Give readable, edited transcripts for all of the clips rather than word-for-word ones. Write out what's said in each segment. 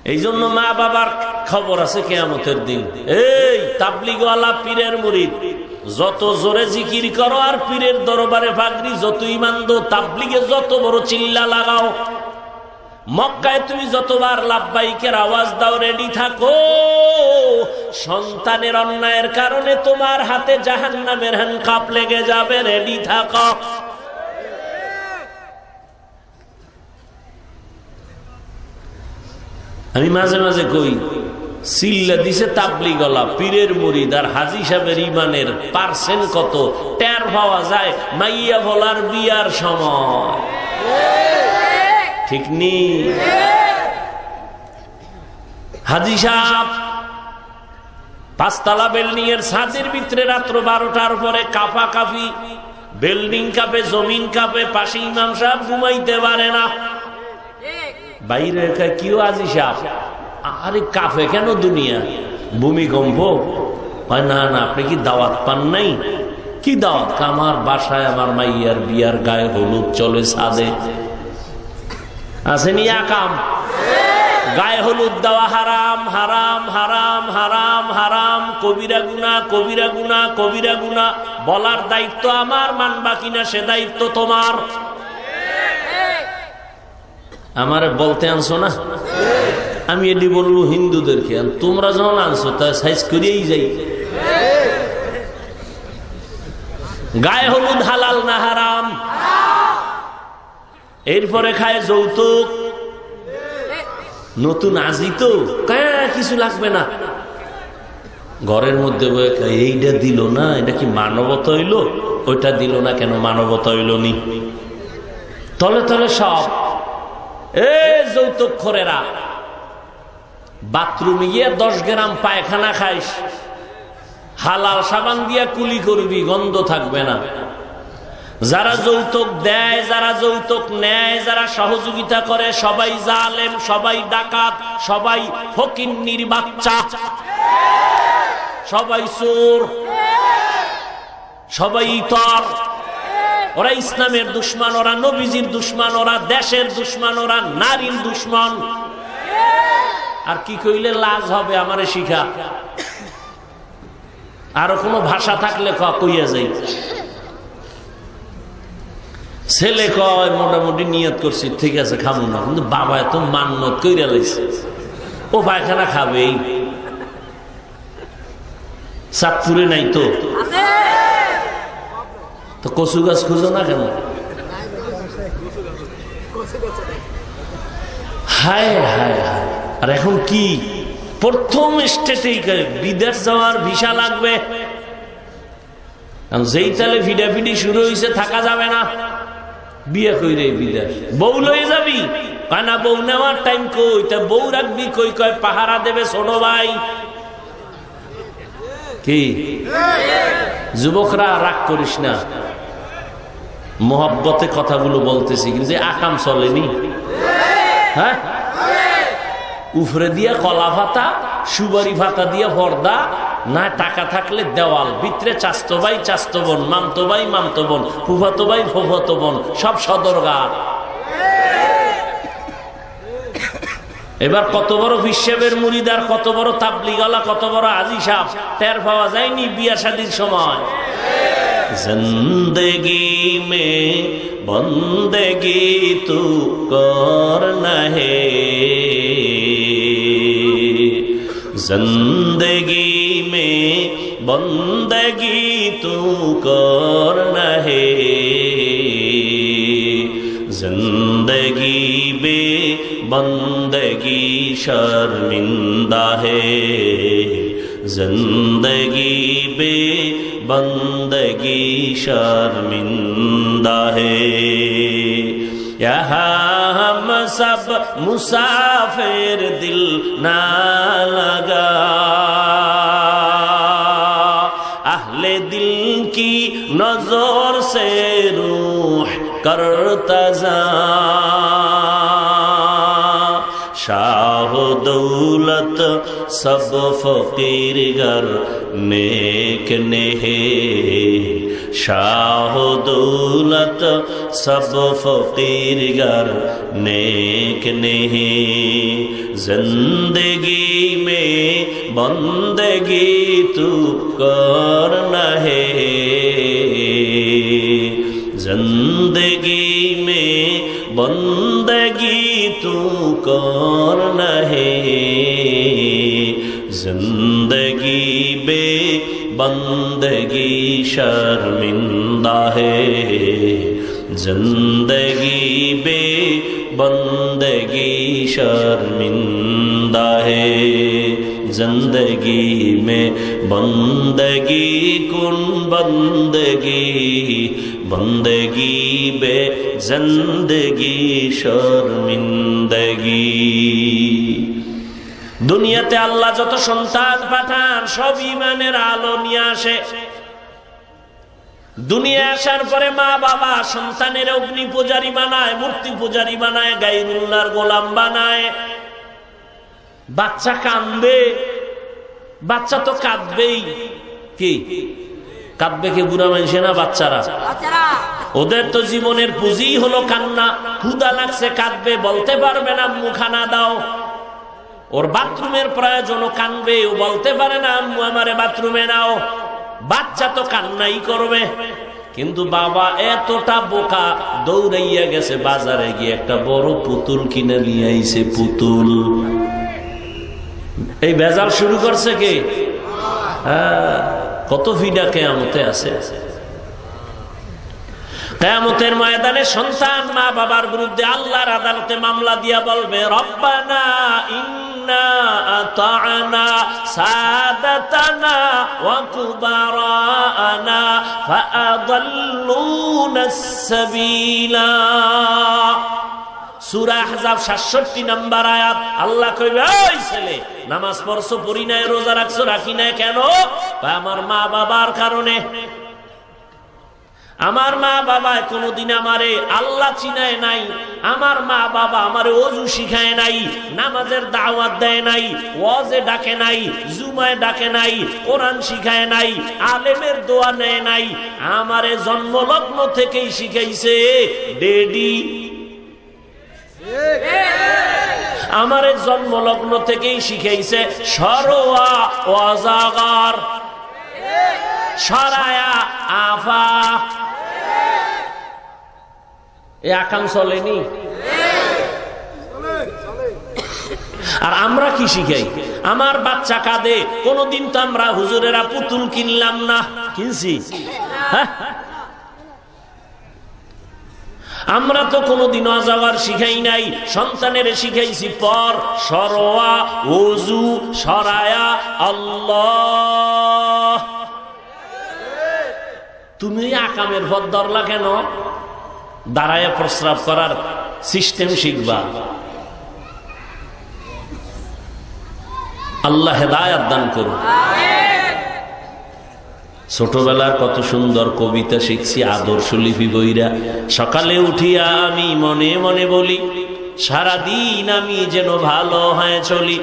এই জন্য মা বাবার খবর আছে কিয়ামতের দিন। এই তাবলিগওয়ালা পীরের মুরিদ যত জোরে জিকির করো আর পীরের দরবারে পাগড়ি যত ইমান দো, তাবলিগে যত বড় চিল্লা লাগাও, মক্কায় তুমি যতবার লাব্বাইকের আওয়াজ দাও, রেডি থাকো, সন্তানের অন্যায়ের কারণে তোমার হাতে জাহান্নামের হ্যান্ডকাপ লেগে যাবে, রেডি থাকো। আমি মাঝে মাঝে কই, সিল্লা দিছে তাবলিগওয়ালা পীরের মুরিদ আর হাজী সাহেবের ইমানের পার্সেন্ট কত টের পাওয়া যায় মাইয়া বলার বিয়ার সময়, ঠিক নি? হাজী সাহেব পাঁচতলা বিল্ডিং এর ছাদের ভিতরে রাত্র 12টার পরে কাঁপা কাঁপি, বিল্ডিং কাঁপে, জমিন কাঁপে, পাশে ইমাম সাহেব ঘুমাইতে পারে না। বাইরে কিও হাজী সাহেব, আরে কাঁপে কেন দুনিয়া, ভূমিকম্প? না না, আপনি কি দাওয়াত পান নাই? কি দাওয়াত? আমার বাসায় আমার মাইয়ার বিয়ার গায়ে হলুদ চলে, ছাদে আসেনি আকাম, গায়ে হলুদ দেওয়া হারাম, হারাম, হারাম, হারাম, হারাম, কবিরা গুনাহ, কবিরা গুনাহ, কবিরা গুনাহ। বলার দায়িত্ব আমার, মানবা কিনা সে দায়িত্ব তোমার। আমারে বলতে আনছো না, আমি এটি বলবো হিন্দুদেরকে, তোমরা যখন আনছো তা সাইজ করিয়েই যাই। গায়ে হলুদ হালাল না হারাম? এরপরে খায় যৌতুক, নতুন আজি তো কিছু লাগবে না, ঘরের মধ্যে এইটা দিল না, এটা কি মানবতা হইল? ওইটা দিল না কেন, মানবতা হইল নি? তলে তলে সব যৌতুক খোরেরা। বাথরুমে গিয়ে 10 গ্রাম পায়খানা খাইস, হালাল সাবান দিয়া কুলি করবি, গন্ধ থাকবে না। যারা যৌতুক দেয়, যারা যৌতুক নেয়, যারা সহযোগিতা করে, সবাই জালেম, সবাই ডাকাত, সবাই ফকিন্নির বাচ্চা, সবাই চোর, সবাই ইতর। ওরা ইসলামের দুশ্মন, ওরা নবীজির দুশ্মন, ওরা দেশের দুশ্মন, ওরা নারীর দুশ্মন। আর কি কইলে লাজ হবে আমারে শিখা? আরো কোনো ভাষা থাকলে কইয়া যাই। ছেলে কয় মোটামুটি নিয়ত করছি, ঠিক আছে খাবো না, কিন্তু বাবা এত মান্নত কইরা লাইছে, ও পায়খানা খাবেই। চাঁদপুরে নাই তো, তো কচু গাছ খুঁজো না কেন? হায় হায় হায়। আর এখন কি প্রথম স্টেটেই বিদেশ যাওয়ার ভিসা লাগবে, যেই তালে ফিডাফিডি শুরু হয়েছে, থাকা যাবে না, বিয়ে কইরে বিদেশ। বউ লয়ে যাবি? কানা বউ নেওয়ার টাইম কই, তা বউ রাখবি কই? কয় পাহারা দেবে ছোট ভাই। কি যুবকরা রাগ করিস না, মোহাব্বতে কথাগুলো বলতেছি, কিন্তু আকাম চলেনি। হ্যাঁ, উফরে দিয়া কলা ভাতা, সুবারি ভাতা দিয়া পর্দা, না টাকা থাকলে দেওয়াল, ভিতরে চাস্তো ভাই চাস্তো বোন, মামতো ভাই মামতো বোন, ফুফাতো ভাই ফুফাতো বোন, সব সদরঘাট। এবার কত বড় হিসেবের মুরিদার, কত বড় তাবলিগওয়ালা, কত বড় হাজী সাহেব টের পাওয়া যায়নি বিয়া শাদীর সময়। জিন্দগি মে বন্দেগি তু করনা হে, जिंदगी में बंदगी तू करना है, जिंदगी बे बंदगी शर्मिंदा है, जिंदगी बे बंदगी शर्मिंदा है। यहाँ हम सब मुसाफिर, दिल ना लगा अहले दिल की नजर से रूह करता जा, शाह दौलत सब फकीर गर नेक नेहे, शाह दौलत सब फकीर गर नेक नहीं, जिंदगी में बंदगी तू करना है, जिंदगी में बंदगी तू करना है, जिंदगी बे बंदगी शर्मिंदा है, जिंदगी बे बंदगी शर्मिंदा है, जिंदगी में बंदगी कुन बंदगी, बंदगी बे जिंदगी शर्मिंदगी। দুনিয়াতে আল্লাহ যত সন্তান পাঠান সব ঈমানের আলো নিয়ে আসে। দুনিয়া আসার পরে মা বাবা সন্তানের অগ্নি পূজারী বানায়, মূর্তি পূজারী বানায়, গায়রুল্লাহর গোলাম বানায়। বাচ্চা কাঁদবে, বাচ্চা তো কাঁদবেই। কি কাঁদবে? কে? বুড়া মানুষে না বাচ্চারা? ওদের তো জীবনের পুঁজি হলো কান্না। ক্ষুধা লাগছে কাঁদবে, বলতে পারবে না আম্মু খানা দাও। ওর বাথরুমের প্রয়োজন, কানবে, ও বলতে পারে না আম্মু আমারে বাথরুমে নাও। বাচ্চা তো কান্নাই করবে। কিন্তু বাবা এতটা বোকা, দৌড়াইয়া গেছে বাজারে গিয়ে একটা বড় পুতুল কিনে নিয়ে আইছে। পুতুল এই ভেজাল শুরু করছে কে? হ্যাঁ, কত ভিড়া কিয়ামতে আছে। কিয়ামতের ময়দানে সন্তান মা বাবার বিরুদ্ধে আল্লাহর আদালতে মামলা দিয়া বলবে, রব্বানা ইন্না আতা'না সাদাতানা ওয়া কুবারানা ফাআদাল্লুনাস সাবিলা। সূরা আহজাব 67 নম্বর আয়াত। আল্লাহ কইবে, ওই ছেলে নামাজ পড়ছো, পড়ি নাই, রোজা রাখছো, রাখি নাই কেন? আমার মা বাবার কারণে। আমার মা বাবা কোনদিন আমারে আল্লাহ চিনায় নাই, আমার মা বাবা আমারে ওযু শিখায় নাই, নামাজের দাওয়াত দেয় নাই, ওয়াজে ডাকে নাই, জুমায় ডাকে নাই, কোরআন শিখায় নাই, আলেমের দোয়া নেয় নাই। আমারে জন্মলগ্ন থেকেই শিখাইছে ডেডি। আমারে জন্মলগ্ন থেকেই শিখাইছে সরোয়া ওয়াজাগার, সরায়া আফা। এ আকাম চলেনি? আর আমরা কি শিখাই? আমার বাচ্চা কাঁদে, কোনদিন তো আমরা হুজুরেরা পুতুল কিনলাম না। কিনছি? হ্যাঁ, আমরা তো কোনদিন আজাগার শিখাই নাই। সন্তানের শিখাইছি পর, সরোয়া, ওযু, সরায়া আল্লাহ। তুমি আকামের পথ ধরলা কেন? দাঁড়ায় প্রস্রাব করার সিস্টেম শিখবা। আল্লাহ হেদায়েত দান করুন। ছোটবেলার কত সুন্দর কবিতা শিখছি, আদর্শ লিপি বইরা। সকালে উঠিয়া আমি মনে মনে বলি, সারাদিন আমি যেন ভালো হয়ে চলি।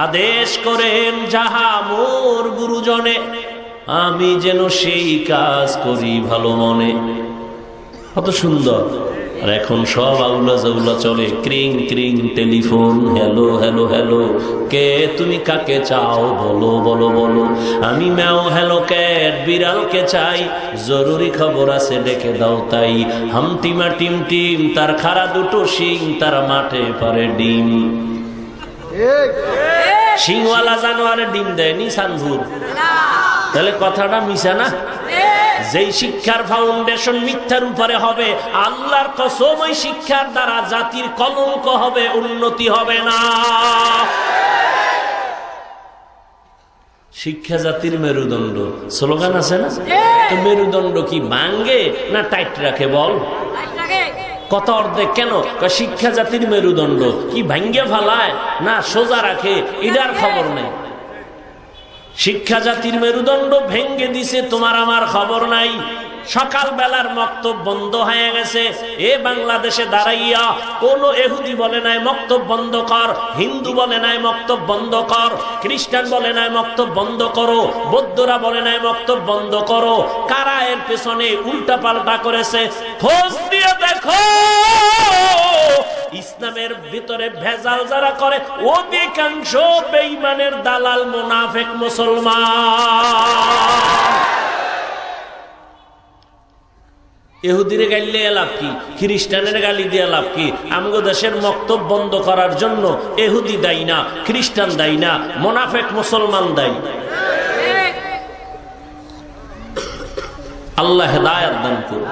আদেশ করেন যাহা মোর গুরুজনে, আমি যেন সেই কাজ করি ভালো মনে। কত সুন্দর। আর এখন সব আউলা জাউলা চলে, ক্রিং ক্রিং টেলিফোন, হ্যালো হ্যালো হ্যালো, কে তুমি কাকে চাও বলো বলো বলো। আমি ম্যাও হ্যালো ক্যাট, বিড়ালকে চাই, জরুরি খবর আছে ডেকে দাও তাই। হামটিমা টিম টিম, তার খাড়া দুটো শিং, তার মাঠে পারে ডিম। শিংওয়ালা জানোয়ারে ডিম দেয়নি সানভুর? তাহলে কথাটা মিশা না? যেই শিক্ষার ফাউন্ডেশন মিথ্যার উপরে হবে, আল্লাহর কসম ওই শিক্ষার দ্বারা জাতির কলঙ্ক হবে, উন্নতি হবে না। শিক্ষা জাতির মেরুদণ্ড, স্লোগান আছে না? তো মেরুদণ্ড কি ভাঙ্গে না টাইট রাখে বল? কত অর্ধেক কেন? শিক্ষা জাতির মেরুদণ্ড কি ভাঙ্গে ফালায় না সোজা রাখে, এটার খবর নেই। শিক্ষা জাতির মেরুদণ্ড ভেঙ্গে দিছে, তোমার আমার খবর নাই। সকাল বেলার মক্তব বন্ধ হয়ে গেছে। এ বাংলাদেশে দাঁড়াইয়া কোন ইহুদি বলে নাই মক্তব বন্ধ কর, হিন্দু বলে নাই মক্তব বন্ধ কর, খ্রিস্টান বলে নাই মক্তব বন্ধ করো, বৌদ্ধরা বলে নাই মক্তব বন্ধ করো। কারা এর পেছনে উল্টা পাল্টা করেছে? খোঁজ দিয়ে দেখো। ইসলামের ভিতরে ভেজাল যারা করে অধিকাংশ বেঈমানের দালাল মুনাফিক মুসলমান। ইহুদিরে গাইলে লাভ কি, খ্রিস্টানের গালি দিয়ে লাভ কি? আমগো দেশের মক্তব বন্ধ করার জন্য ইহুদি দায়ী না, খ্রিস্টান দায়ী না, মুনাফিক মুসলমান দায়ী। আল্লাহ হেদায়েত দান করুন।